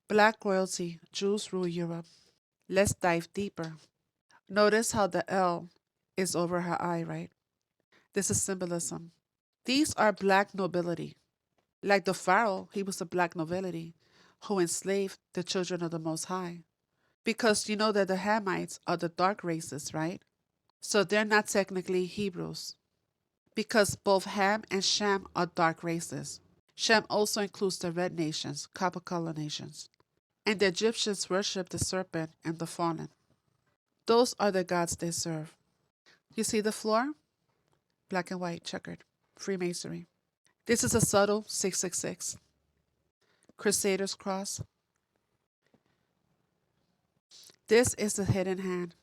Black royalty, Jews rule Europe. Let's dive deeper. Notice how the L is over her eye, right? This is symbolism. These are black nobility. Like the Pharaoh, he was a black nobility who enslaved the children of the Most High. Because you know that the Hamites are the dark races, right? So they're not technically Hebrews. Because both Ham and Shem are dark races. Shem also includes the red nations, copper color nations. And the Egyptians worship the serpent and the fallen. Those are the gods they serve. You see the floor? Black and white, checkered. Freemasonry. This is a subtle 666. Crusader's cross. This is the hidden hand.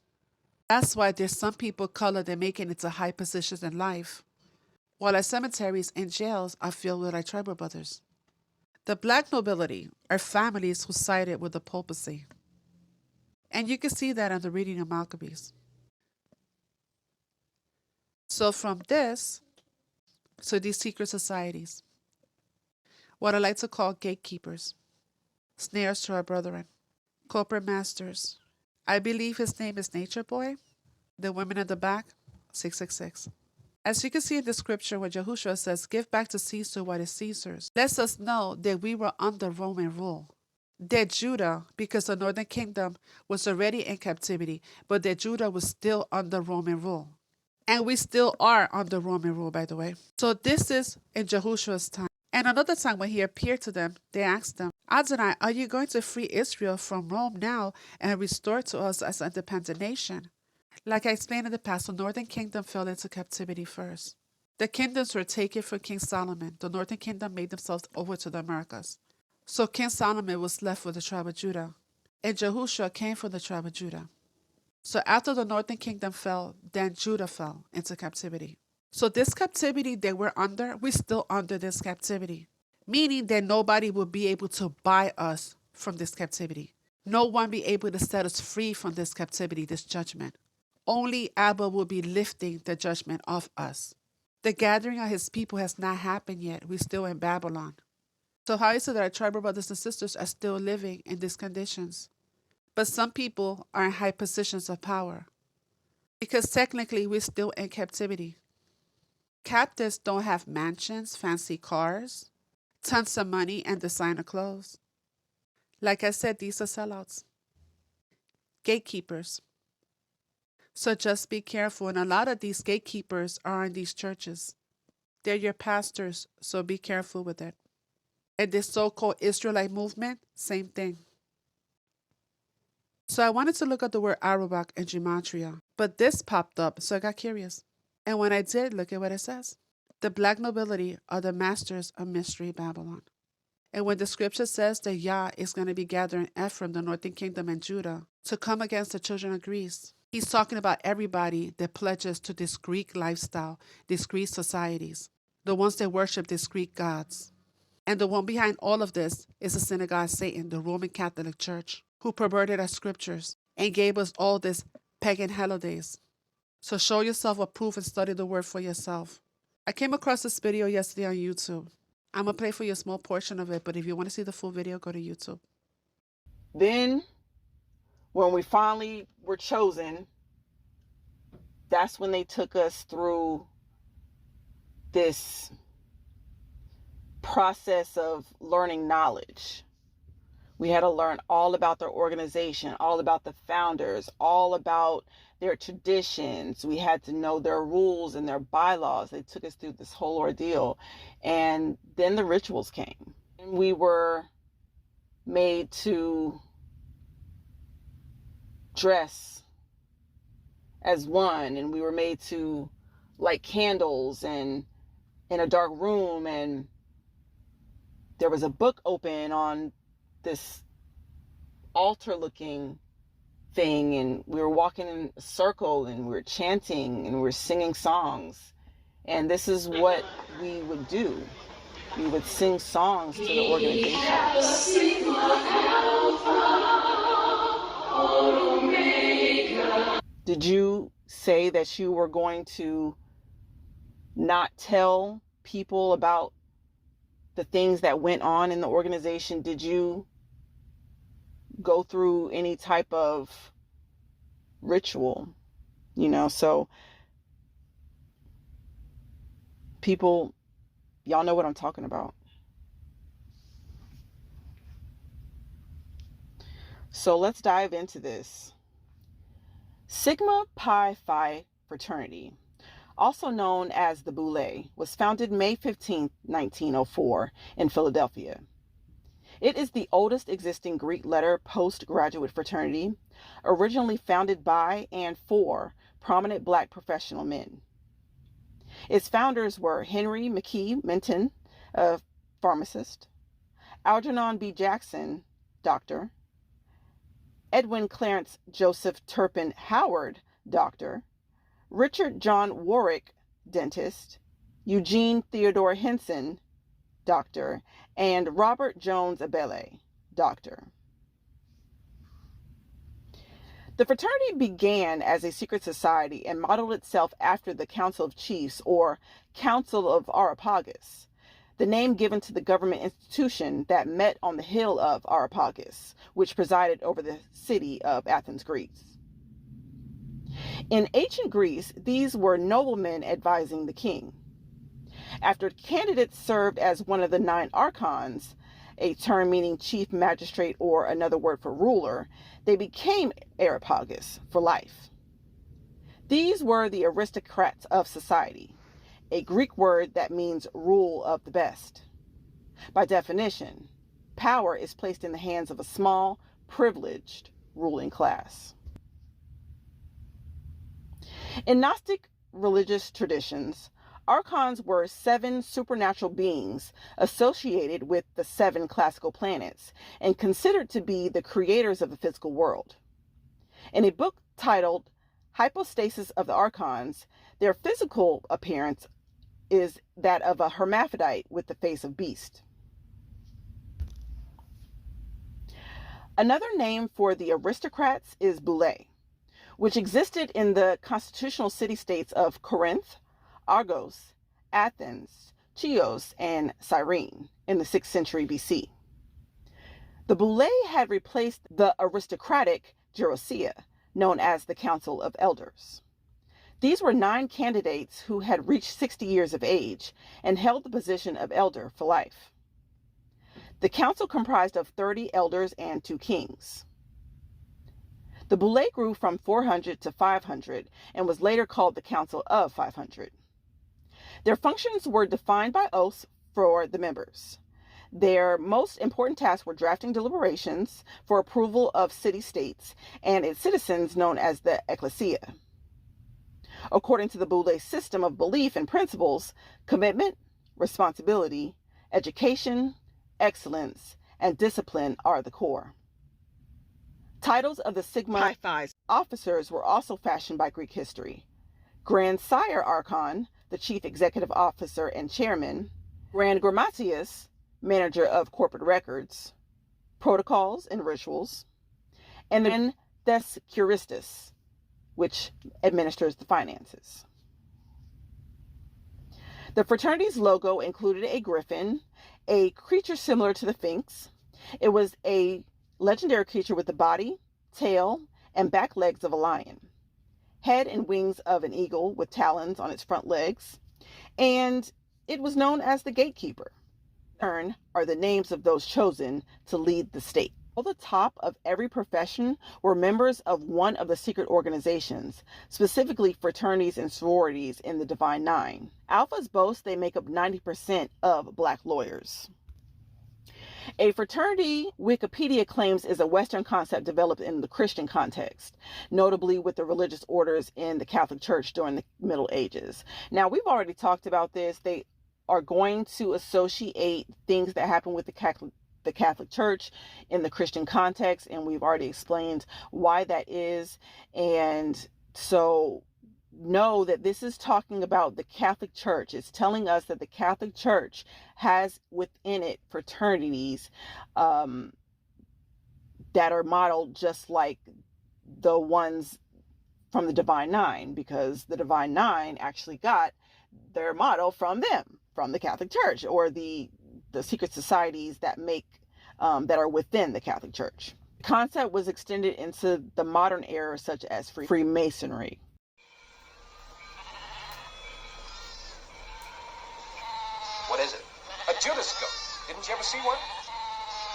That's why there's some people color that make it into high positions in life, while our cemeteries and jails are filled with our tribal brothers. The black nobility are families who sided with the papacy. And you can see that on the reading of Maccabees. So from this, so these secret societies, what I like to call gatekeepers, snares to our brethren, corporate masters. I believe his name is Nature Boy. The women at the back, 666. As you can see in the scripture where Yahushua says, give back to Caesar what is Caesar's, lets us know that we were under Roman rule. That Judah, because the northern kingdom was already in captivity, but that Judah was still under Roman rule. And we still are under Roman rule, by the way. So this is in Jehushua's time. And another time when he appeared to them, they asked him, Adonai, are you going to free Israel from Rome now and restore to us as an independent nation? Like I explained in the past, the northern kingdom fell into captivity first. The kingdoms were taken from King Solomon. The northern kingdom made themselves over to the Americas. So King Solomon was left with the tribe of Judah. And Jehoshua came from the tribe of Judah. So after the northern kingdom fell, then Judah fell into captivity. So this captivity that we're still under this captivity. Meaning that nobody will be able to buy us from this captivity. No one be able to set us free from this captivity, this judgment. Only Abba will be lifting the judgment off us. The gathering of his people has not happened yet. We're still in Babylon. So how is it that our tribal brothers and sisters are still living in these conditions? But some people are in high positions of power. Because technically we're still in captivity. Captives don't have mansions, fancy cars, tons of money, and designer clothes. Like I said, these are sellouts. Gatekeepers. So just be careful. And a lot of these gatekeepers are in these churches. They're your pastors, so be careful with it. And this so-called Israelite movement, same thing. So I wanted to look at the word Arabak in Gematria, but this popped up, so I got curious. And when I did, look at what it says. The black nobility are the masters of mystery Babylon. And when the scripture says that Yah is going to be gathering Ephraim, the northern kingdom, and Judah to come against the children of Greece, he's talking about everybody that pledges to this Greek lifestyle, these Greek societies, the ones that worship these Greek gods. And the one behind all of this is the synagogue of Satan, the Roman Catholic Church, who perverted our scriptures and gave us all these pagan holidays. So show yourself approved and study the word for yourself. I came across this video yesterday on YouTube. I'm going to play for you a small portion of it, but if you want to see the full video, go to YouTube. Then, when we finally were chosen, that's when they took us through this process of learning knowledge. We had to learn all about their organization, all about the founders, all about their traditions. We had to know their rules and their bylaws. They took us through this whole ordeal. And then the rituals came. And we were made to dress as one. And we were made to light candles and in a dark room. And there was a book open on this altar looking thing, and we were walking in a circle and we were chanting and we were singing songs. And this is what we would do. We would sing songs to the organization. Did you say that you were going to not tell people about the things that went on in the organization? Did you go through any type of ritual, so people, y'all know what I'm talking about. So let's dive into this. Sigma Pi Phi fraternity, also known as the Boule, was founded May 15, 1904 in Philadelphia. It is the oldest existing Greek letter postgraduate fraternity, originally founded by and for prominent Black professional men. Its founders were Henry McKee Minton, a pharmacist, Algernon B. Jackson, doctor, Edwin Clarence Joseph Turpin Howard, doctor, Richard John Warwick, dentist, Eugene Theodore Henson, doctor, and Robert Jones Abele, doctor. The fraternity began as a secret society and modeled itself after the Council of Chiefs, or Council of Areopagus, the name given to the government institution that met on the hill of Areopagus, which presided over the city of Athens, Greece. In ancient Greece, these were noblemen advising the king. After candidates served as one of the 9 archons, a term meaning chief magistrate or another word for ruler, they became Areopagus for life. These were the aristocrats of society, a Greek word that means rule of the best. By definition, power is placed in the hands of a small, privileged ruling class. In Gnostic religious traditions, archons were 7 supernatural beings associated with the 7 classical planets and considered to be the creators of the physical world. In a book titled Hypostasis of the Archons, their physical appearance is that of a hermaphrodite with the face of beast. Another name for the aristocrats is Boule, which existed in the constitutional city-states of Corinth, Argos, Athens, Chios, and Cyrene in the 6th century BC. The Boule had replaced the aristocratic Gerousia, known as the Council of Elders. These were 9 candidates who had reached 60 years of age and held the position of elder for life. The council comprised of 30 elders and 2 kings. The Boule grew from 400 to 500 and was later called the Council of 500. Their functions were defined by oaths for the members. Their most important tasks were drafting deliberations for approval of city-states and its citizens, known as the ecclesia. According to the Boule system of belief and principles, commitment, responsibility, education, excellence, and discipline are the core. Titles of the Sigma Pi Phi officers were also fashioned by Greek history. Grand Sire Archon, the chief executive officer and chairman; Grand Grammatius, manager of corporate records, protocols, and rituals; and then Thescuristus, which administers the finances. The fraternity's logo included a griffin, a creature similar to the Sphinx. It was a legendary creature with the body, tail, and back legs of a lion, head and wings of an eagle with talons on its front legs, and it was known as the gatekeeper. Are the names of those chosen to lead the state. At the top of every profession were members of one of the secret organizations, specifically fraternities and sororities in the Divine Nine. Alphas boast they make up 90% of Black lawyers. A fraternity, Wikipedia claims, is a Western concept developed in the Christian context, notably with the religious orders in the Catholic Church during the Middle Ages. Now, we've already talked about this. They are going to associate things that happen with the Catholic Church in the Christian context, and we've already explained why that is. And so know that this is talking about the Catholic Church. It's telling us that the Catholic Church has within it fraternities that are modeled just like the ones from the Divine Nine, because the Divine Nine actually got their model from them, from the Catholic Church, or the secret societies that make that are within the Catholic Church. concept was extended into the modern era, such as Freemasonry. What is it? A Judas goat. Didn't you ever see one?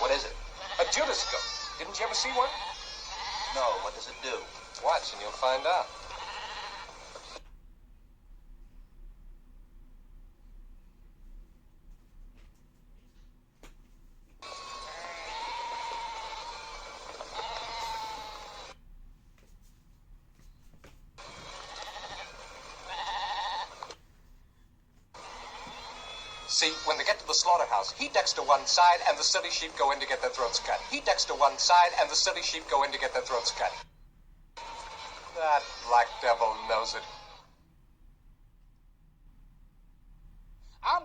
What is it? A Judas goat. Didn't you ever see one? No, what does it do? Watch and you'll find out. See, when they get to the slaughterhouse, he ducks to one side and the silly sheep go in to get their throats cut. He ducks to one side and the silly sheep go in to get their throats cut. That black devil knows it. I'm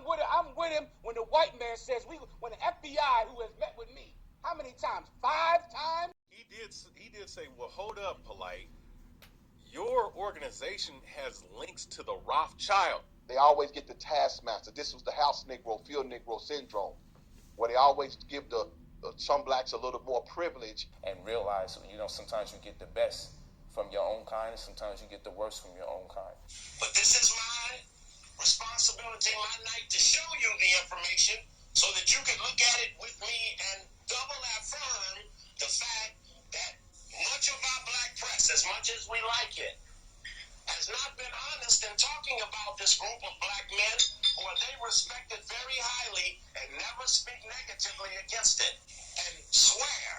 with him when the white man says when the FBI, who has met with me, how many times? 5 times? He did say, well, hold up, Polite. Your organization has links to the Rothschild. They always get the taskmaster. This was the house Negro, field Negro syndrome, where they always give some blacks a little more privilege. And realize, sometimes you get the best from your own kind, and sometimes you get the worst from your own kind. But this is my responsibility, my night, to show you the information so that you can look at it with me and double affirm the fact that much of our black press, as much as we like it, has not been honest in talking about this group of black men who they respected very highly and never speak negatively against it, and swear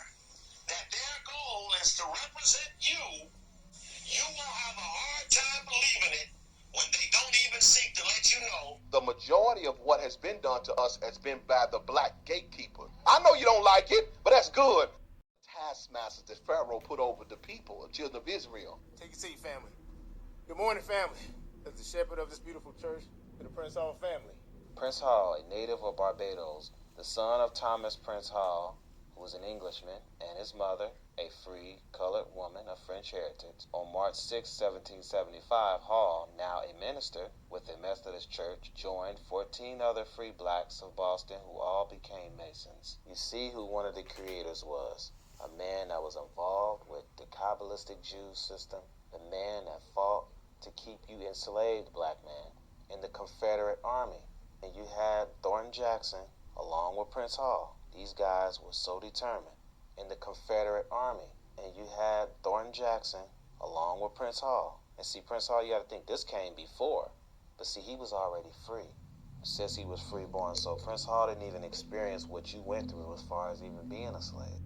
that their goal is to represent you. You will have a hard time believing it when they don't even seek to let you know. The majority of what has been done to us has been by the black gatekeeper. I know you don't like it, but that's good. Taskmasters that Pharaoh put over the people, the children of Israel. Take a seat, family. Good morning, family. As the shepherd of this beautiful church to the Prince Hall family. Prince Hall, a native of Barbados, the son of Thomas Prince Hall, who was an Englishman, and his mother, a free colored woman of French heritage. On March 6, 1775, Hall, now a minister with the Methodist Church, joined 14 other free blacks of Boston who all became Masons. You see who one of the creators was. A man that was involved with the Kabbalistic Jew system, the man that fought to keep you enslaved, black man, in the Confederate Army. And you had Thornton Jackson along with Prince Hall. These guys were so determined in the Confederate Army. And you had Thornton Jackson along with Prince Hall. And see, Prince Hall, you got to think this came before. But see, he was already free. It says he was freeborn. So Prince Hall didn't even experience what you went through as far as even being a slave.